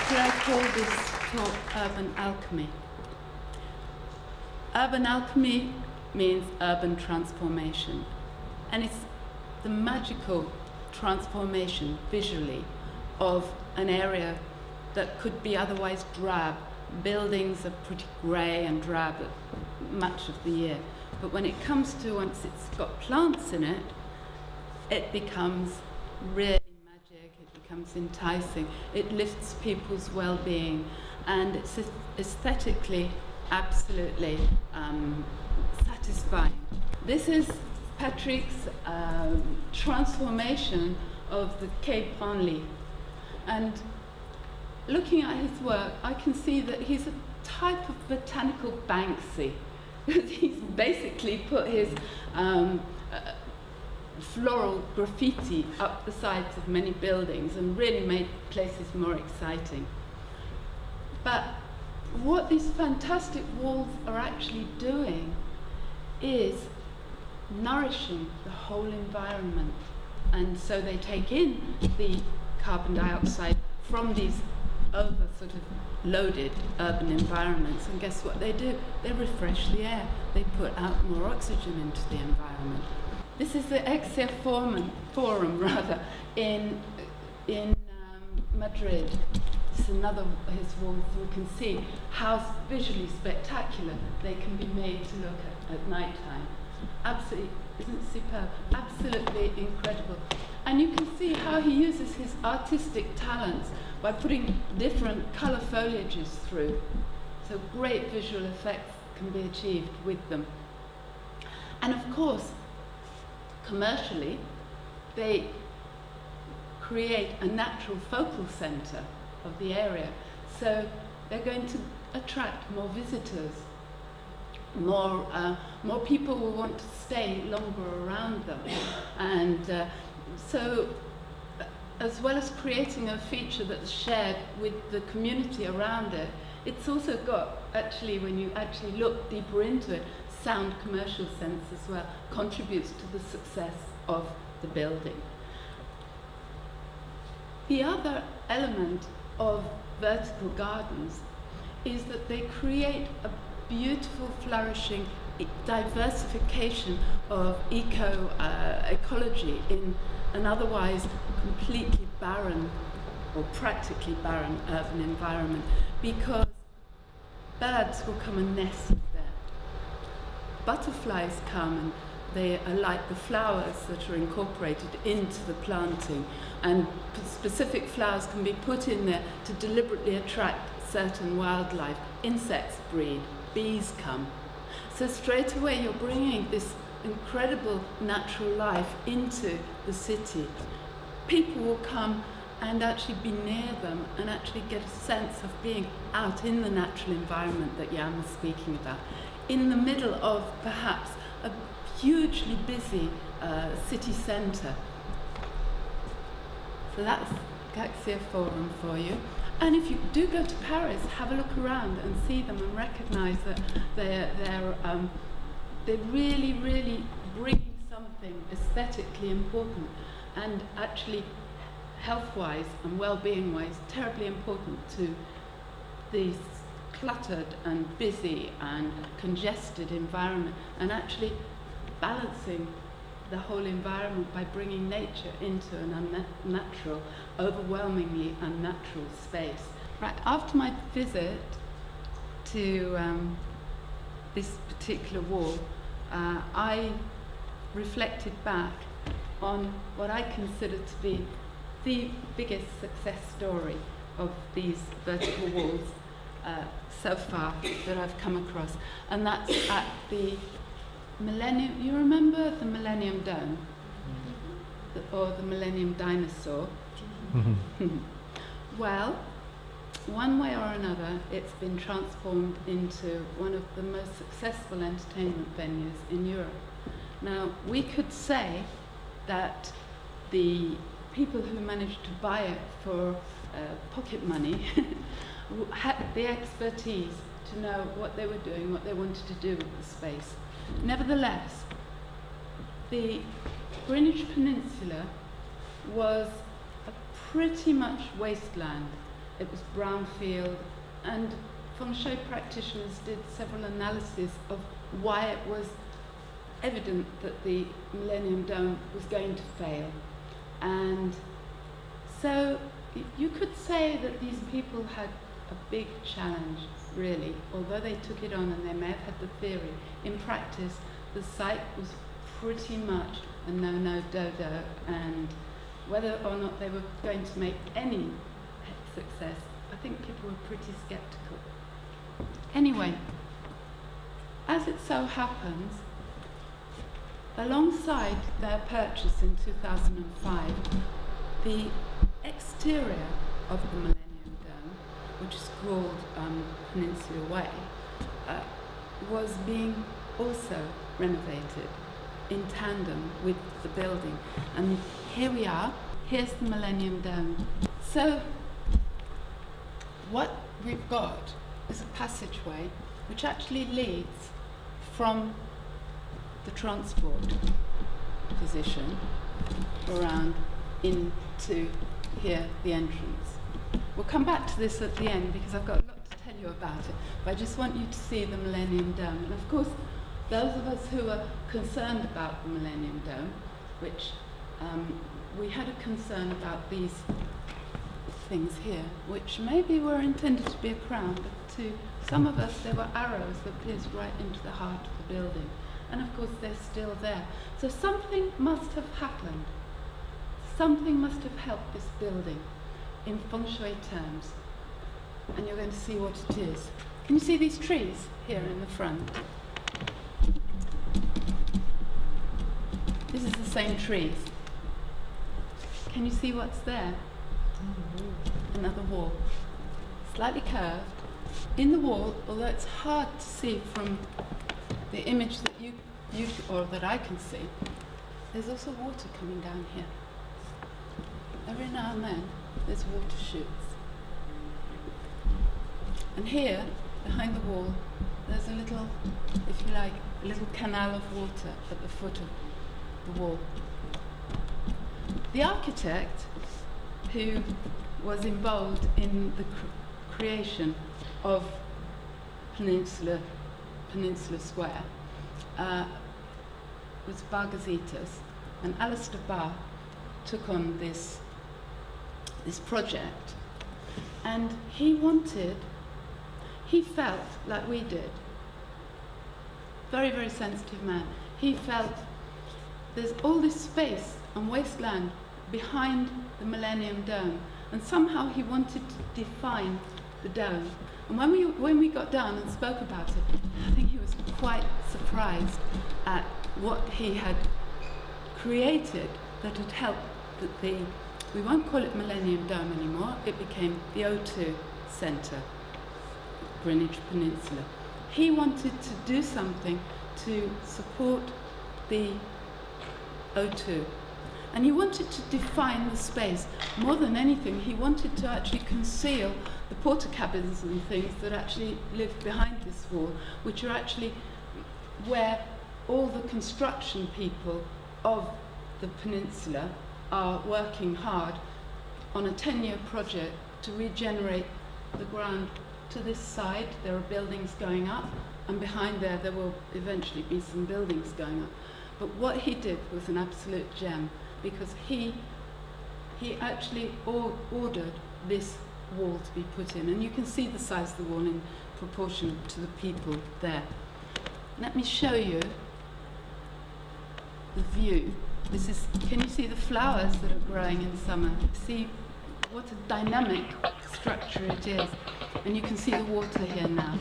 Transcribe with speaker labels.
Speaker 1: So I call this talk Urban Alchemy. Urban alchemy means urban transformation, and it's the magical transformation visually of an area that could be otherwise drab. Buildings are pretty grey and drab much of the year, but when it comes to once it's got plants in it, it becomes really magic, it becomes enticing, it lifts people's well-being, and it's aesthetically absolutely satisfying. This is Patrick's transformation of the Cape Henley, and looking at his work, I can see that he's a type of botanical Banksy. He's basically put his floral graffiti up the sides of many buildings and really made places more exciting. But what these fantastic walls are actually doing is nourishing the whole environment. And so they take in the carbon dioxide from these over sort of loaded urban environments, and guess what they do? They refresh the air. They put out more oxygen into the environment. This is the Exia Forum in Madrid. It's another of his walls. You can see how visually spectacular they can be made to look at night time. Absolutely, isn't it superb? Absolutely incredible. And you can see how he uses his artistic talents by putting different colour foliages through. So great visual effects can be achieved with them. And of course, commercially, they create a natural focal centre of the area. So they're going to attract more visitors. More people will want to stay longer around them. And so, as well as creating a feature that's shared with the community around it, it's also got, actually, when you actually look deeper into it, sound commercial sense as well, contributes to the success of the building. The other element of vertical gardens is that they create a beautiful, flourishing diversification of ecology in an otherwise completely barren or practically barren urban environment, because birds will come and nest there. Butterflies come and they are like the flowers that are incorporated into the planting, and specific flowers can be put in there to deliberately attract certain wildlife. Insects breed, bees come. So straight away you're bringing this incredible natural life into the city. People will come and actually be near them and actually get a sense of being out in the natural environment that Jan was speaking about, in the middle of perhaps a hugely busy city centre. So that's Exia Forum for you. And if you do go to Paris, have a look around and see them and recognise that they're really, really bringing something aesthetically important and actually health-wise and well-being-wise terribly important to this cluttered and busy and congested environment, and actually balancing the whole environment by bringing nature into an unnatural, overwhelmingly unnatural space. Right, after my visit to this particular wall, I reflected back on what I consider to be the biggest success story of these vertical walls so far that I've come across, and that's at the Millennium. You remember the Millennium Dome, or the Millennium Dinosaur? Well, one way or another, it's been transformed into one of the most successful entertainment venues in Europe. Now, we could say that the people who managed to buy it for pocket money had the expertise to know what they were doing, what they wanted to do with the space. Nevertheless, the Greenwich Peninsula was a pretty much wasteland it was brownfield, and Feng Shui practitioners did several analyses of why it was evident that the Millennium Dome was going to fail. And so you could say that these people had a big challenge, really, although they took it on and they may have had the theory. In practice, the site was pretty much a no-no-do-do, and whether or not they were going to make any success, I think people were pretty skeptical. Anyway, as it so happens, alongside their purchase in 2005, the exterior of the Millennium Dome, which is called Peninsula Way, was being also renovated in tandem with the building. And here we are, here's the Millennium Dome. So what we've got is a passageway which actually leads from the transport position around into here, the entrance. We'll come back to this at the end because I've got a lot to tell you about it, but I just want you to see the Millennium Dome. And of course, those of us who are concerned about the Millennium Dome, which we had a concern about these things here, which maybe were intended to be a crown, but to some of us they were arrows that pierced right into the heart of the building. And of course they're still there. So something must have happened. Something must have helped this building in Feng Shui terms. And you're going to see what it is. Can you see these trees here in the front? This is the same trees. Can you see what's there? Another wall, slightly curved. In the wall, although it's hard to see from the image that you or that I can see, there's also water coming down here. Every now and then, there's water shoots. And here, behind the wall, there's a little, if you like, a little canal of water at the foot of the wall. The architect who was involved in the creation of Peninsula Square was Bargazitas, and Alistair Barr took on this project, and he felt like we did, very, very sensitive man. He felt there's all this space and wasteland behind the Millennium Dome, and somehow he wanted to define the dome. And when we got down and spoke about it, I think he was quite surprised at what he had created that had helped we won't call it Millennium Dome anymore, it became the O2 Centre, Greenwich Peninsula. He wanted to do something to support the O2. And he wanted to define the space. More than anything, he wanted to actually conceal the porter cabins and things that actually live behind this wall, which are actually where all the construction people of the peninsula are working hard on a 10-year project to regenerate the ground to this side. There are buildings going up, and behind there will eventually be some buildings going up. But what he did was an absolute gem, because he actually ordered this wall to be put in, and you can see the size of the wall in proportion to the people there. Let me show you the view. Can you see the flowers that are growing in summer? See what a dynamic structure it is, and you can see the water here now.